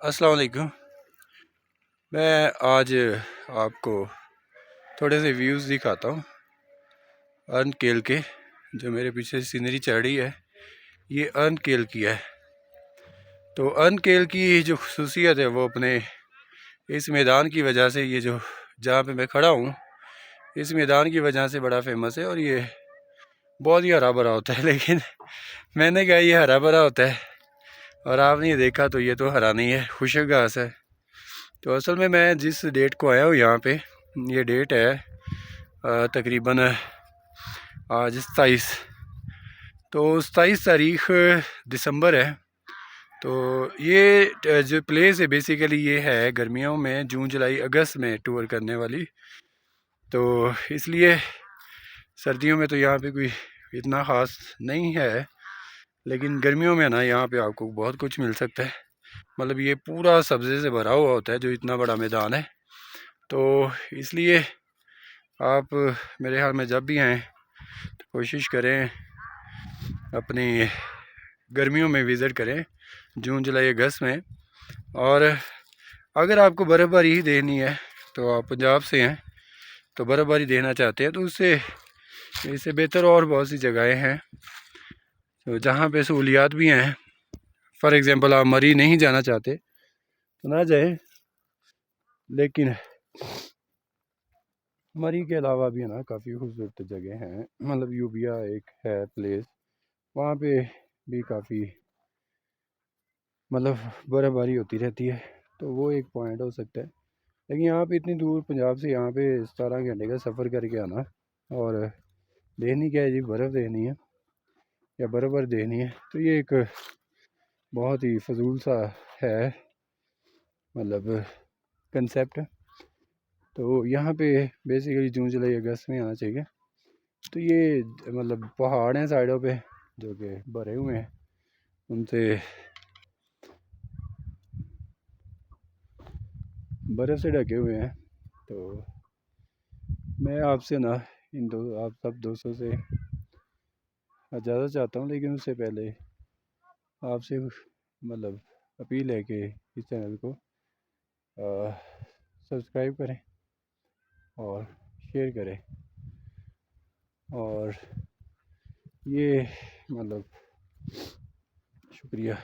अस्सलाम वालेकुम। मैं आज आपको थोड़े से व्यूज़ दिखाता हूँ अर्न केल के। जो मेरे पीछे सीनरी चढ़ रही है ये अर्न केल की है। तो अर्न केल की जो खसूसियत है वो अपने इस मैदान की वजह से, ये जो जहाँ पे मैं खड़ा हूँ इस मैदान की वजह से बड़ा फेमस है। और ये बहुत ही हरा भरा होता है, लेकिन मैंने कहा ये हरा भरा होता है और आपने ये देखा तो ये तो हरा नहीं है, खुशक घास है। तो असल में मैं जिस डेट को आया हूँ यहाँ पे, ये डेट है तकरीबन आज 27, तो 27 तारीख दिसंबर है। तो ये जो प्लेस है बेसिकली ये है गर्मियों में, जून जुलाई अगस्त में टूर करने वाली। तो इसलिए सर्दियों में तो यहाँ पे कोई इतना ख़ास नहीं है, लेकिन गर्मियों में ना यहाँ पे आपको बहुत कुछ मिल सकता है। मतलब ये पूरा सब्ज़े से भरा हुआ होता है जो इतना बड़ा मैदान है। तो इसलिए आप मेरे ख्याल में जब भी आएँ तो कोशिश करें अपनी गर्मियों में विज़िट करें, जून जुलाई अगस्त में। और अगर आपको बर्फ़बारी ही देखनी है तो आप पंजाब से हैं तो बर्फ़बारी देखना चाहते हैं तो उससे इससे बेहतर और बहुत सी जगहें हैं तो जहाँ पे सहूलियात भी हैं। फॉर एग्ज़ाम्पल आप मरी नहीं जाना चाहते तो ना जाए, लेकिन मरी के अलावा भी है ना काफ़ी खूबसूरत जगह हैं। मतलब यूबिया एक है प्लेस, वहाँ पे भी काफ़ी मतलब बर्फ़बारी होती रहती है, तो वो एक पॉइंट हो सकता है। लेकिन यहाँ पे इतनी दूर पंजाब से यहाँ पे 17 घंटे का सफ़र करके आना और देखनी क्या है जी, बर्फ़ देखनी है या बर्फ़ देखनी है, तो ये एक बहुत ही फजूल सा है मतलब कंसेप्ट। तो यहाँ पे बेसिकली जून जुलाई अगस्त में आना चाहिए। तो ये मतलब पहाड़ हैं साइडों पे जो कि भरे हुए हैं, उनसे बर्फ़ से ढके हुए हैं। तो मैं आपसे ना आप सब दोस्तों से इजाज़त चाहता हूँ, लेकिन उससे पहले आपसे मतलब अपील है कि इस चैनल को सब्सक्राइब करें और शेयर करें। और ये मतलब शुक्रिया।